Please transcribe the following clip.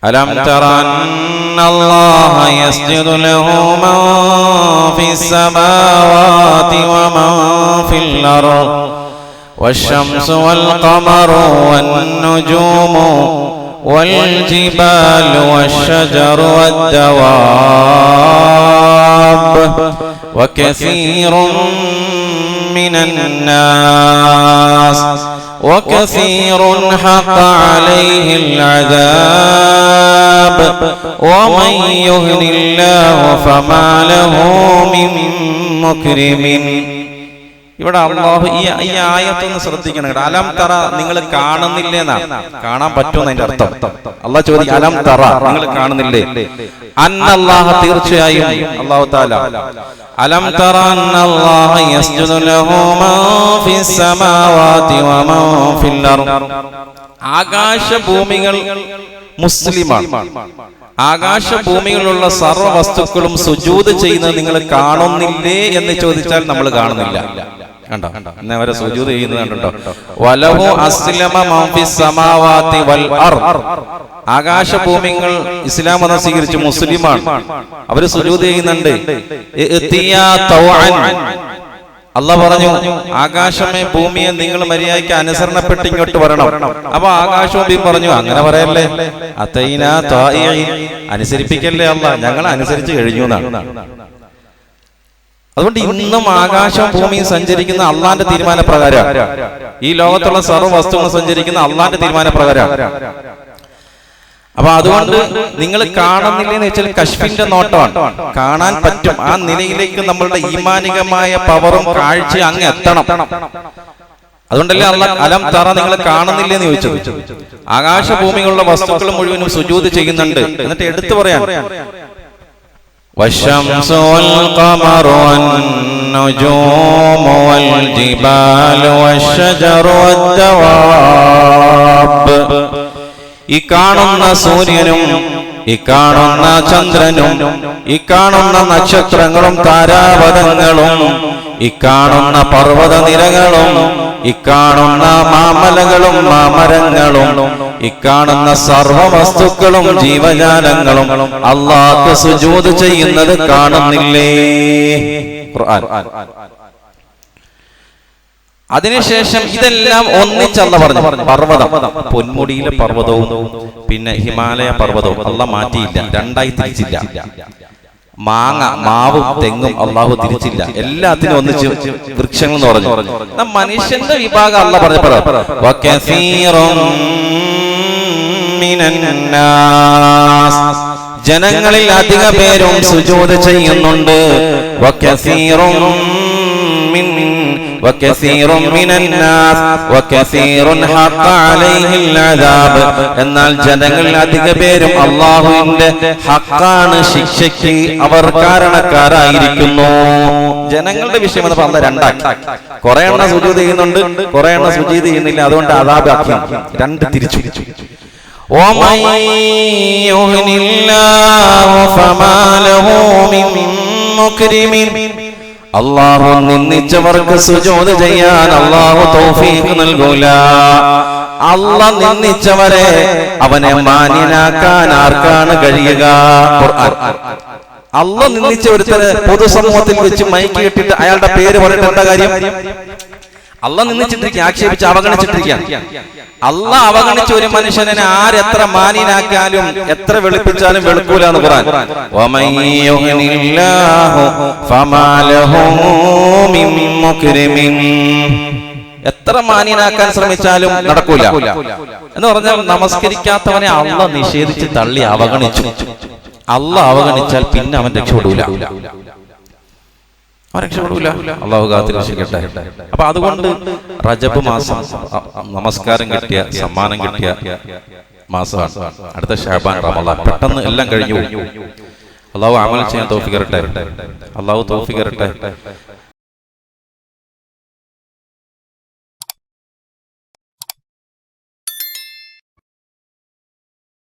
ألم تر أن الله يسجد له من في السماوات ومن في الأرض والشمس والقمر والنجوم والجبال والشجر والدواب وكثير من الناس وكثير حق عليه العذاب ومن يهن الله فما له من مكرم. ഇവിടെ അല്ലാഹു ഈ ആയത്തൊന്ന് ശ്രദ്ധിക്കണം. അലം തറ, നിങ്ങൾ കാണുന്നില്ലേന്നാ, കാണാൻ പറ്റുമെന്ന് അതിന്റെ അർത്ഥം. അല്ലാഹു ചോദിക്കും, അലം തറ, നിങ്ങൾ കാണുന്നില്ലേ? അന്നല്ലാഹ, തീർച്ചയായും അല്ലാഹു തആല, അലം തറ അന്നല്ലാഹ യസ്ജുദു ലഹു മൻ ഫിസ് സമാവാതി വമൻ ഫിൽ അർദ്. ആകാശഭൂമികൾ മുസ്ലിമാണ്. ആകാശഭൂമികളിലുള്ള സർവ്വ വസ്തുക്കളും സുജൂദ് ചെയ്യുന്നത് നിങ്ങൾ കാണുന്നില്ലേ എന്ന് ചോദിച്ചാൽ നമ്മൾ കാണുന്നില്ല. കണ്ടോ, ഇന്ന് അവരെ സുജൂദ് ചെയ്യുന്നത് കണ്ടോ. വലഹു അസ്ലമ മൻ ഫിസ് സമാവാതി വൽ അർദ്. ആകാശഭൂമികൾ ഇസ്ലാം മതം സ്വീകരിച്ചു, മുസ്ലിമാണ്. അവര് സുജൂദ് ചെയ്യുന്നുണ്ട്. അല്ലാഹ് പറഞ്ഞു, ആകാശമേ ഭൂമിയെ നിങ്ങൾ മര്യാദയ്ക്ക് അനുസരണപ്പെട്ട് ഇങ്ങോട്ട് വരണം. അപ്പൊ ആകാശവും പറഞ്ഞു, അങ്ങനെ പറയല്ലേ, അതൈനാ താഇഈൻ, അനുസരിപ്പിക്കല്ലേ അല്ലാഹ്, ഞങ്ങൾ അനുസരിച്ച് കഴിഞ്ഞു എന്നാണ്. അതുകൊണ്ട് ഇന്നും ആകാശവും ഭൂമിയും സഞ്ചരിക്കുന്ന അള്ളാന്റെ തീരുമാനപ്രകാരം, ഈ ലോകത്തുള്ള സർവ്വ വസ്തുക്കളും സഞ്ചരിക്കുന്ന അള്ളാന്റെ തീരുമാനപ്രകാരം. അപ്പൊ അതുകൊണ്ട് നിങ്ങൾ കാണുന്നില്ലെന്ന് വെച്ചാൽ കശ്ഫിന്റെ നോട്ടമാണ്, കാണാൻ പറ്റും. ആ നിലയിലേക്ക് നമ്മളുടെ ഈമാനികമായ പവറും കാഴ്ചയും അങ്ങ് എത്തണം. അതുകൊണ്ടല്ലേ അല്ലാഹ് അലം തറ, നിങ്ങൾ കാണുന്നില്ലെന്ന് ചോദിച്ചത്. ആകാശഭൂമികളുള്ള വസ്തുക്കൾ മുഴുവനും സുജൂദ് ചെയ്യുന്നുണ്ട്. എന്നിട്ട് എടുത്തു പറയാൻ, والشمس والقمر والنجوم والجبال والشجر والدواب. ഈ കാണുന്ന സൂര്യനും ഈ കാണുന്ന ചന്ദ്രനും ഈ കാണുന്ന നക്ഷത്രങ്ങളും താരാപഥങ്ങളും ഈ കാണുന്ന പർവ്വത നിരകളും ഈ കാണുന്ന മാമലകളും മാമരങ്ങളും ഈ കാണുന്ന സർവ്വ വസ്തുക്കളും ജീവജാലങ്ങളും അല്ലാഹുക്ക് സുജൂദ് ചെയ്യുന്നത് കാണുന്നില്ലേ? ഖുർആൻ. അതിനുശേഷം ഇതെല്ലാം ഒന്നിച്ചല്ല പറഞ്ഞു. പർവ്വതം, പൊന്മുടിയിലെ പർവ്വതവും പിന്നെ ഹിമാലയ പർവ്വതവും അല്ലാഹ് മാറ്റിയില്ല, രണ്ടായി തിരിച്ചില്ല. മാങ്ങ, മാവും തെങ്ങും അല്ലാഹു തിരിച്ചില്ല, എല്ലാത്തിനും ഒന്നിച്ച് വൃക്ഷങ്ങൾ എന്ന് പറഞ്ഞു. മനുഷ്യന്റെ വിഭാഗം അല്ലാഹ് പറഞ്ഞപ്പോൾ ജനങ്ങളിൽ അധിക പേരും സുജൂദ് ചെയ്യുന്നുണ്ട്. എന്നാൽ ജനങ്ങളിൽ അധിക പേരും അല്ലാഹുവിന്റെ ഹഖാണ്, ശിക്ഷയ്ക്ക് അവർ കാരണക്കാരായിരിക്കുന്നു. ജനങ്ങളുടെ വിഷയം എന്ന് പറഞ്ഞാൽ രണ്ടാക്കി. കുറെ എണ്ണം സുജൂദ് ചെയ്യുന്നുണ്ട്, കുറെ എണ്ണം സുജൂദ് ചെയ്യുന്നില്ല. അതുകൊണ്ട് അദാബാക്കി രണ്ട് തിരിച്ചു. അല്ലാഹു നിന്ദിച്ചവർക്ക് സുജൂദ് ചെയ്യാൻ അല്ലാഹു തൗഫീഖ് നൽകൂല. അല്ലാഹ് നിന്ദിച്ചവരെ അവനെ മാന്യനാക്കാൻ ആർക്കാണ് കഴിയുക? ഖുർആൻ. അല്ലാഹ് നിന്ദിച്ച ഒരുത്തരെ പൊതുസമൂഹത്തിൽ വെച്ച് മൈക്ക് കെട്ടിട്ട് അയാളുടെ പേര് പറഞ്ഞിട്ട് എന്താ കാര്യം? അല്ലാഹ് നിന്ദിച്ചിട്ടിരിക്കുക, ആക്ഷേപിച്ച് അവഗണിച്ചിട്ടിരിക്കുക. അല്ലാഹ് അവഗണിച്ച ഒരു മനുഷ്യനെ ആരെത്ര മാന്യനാക്കാലും എത്ര വെളുപ്പിച്ചാലും വെളുക്കൂല എന്ന് ഖുർആൻ. എത്ര മാന്യനാക്കാൻ ശ്രമിച്ചാലും നടക്കൂല എന്ന് പറഞ്ഞാൽ, നമസ്കരിക്കാത്തവനെ അല്ലാഹ് നിഷേധിച്ച് തള്ളി അവഗണിച്ചു. അല്ലാഹ് അവഗണിച്ചാൽ പിന്നെ അവൻ രക്ഷപ്പെടൂല, രക്ഷപ്പെടൂല. അല്ലാഹു കാത്തിരക്ഷിക്കട്ടെ. അപ്പൊ അതുകൊണ്ട് റജബ് മാസം നമസ്കാരം കിട്ടിയ, സമ്മാനം കിട്ടിയ മാസമാണ്. അടുത്ത ശഅബാൻ, റമളാൻ, പെട്ടെന്ന് എല്ലാം കഴിഞ്ഞു. അല്ലാഹു അമൽ ചെയ്യാൻ തൗഫീഖ് തരട്ടെ. അല്ലാഹു തൗഫീഖ് തരട്ടെ.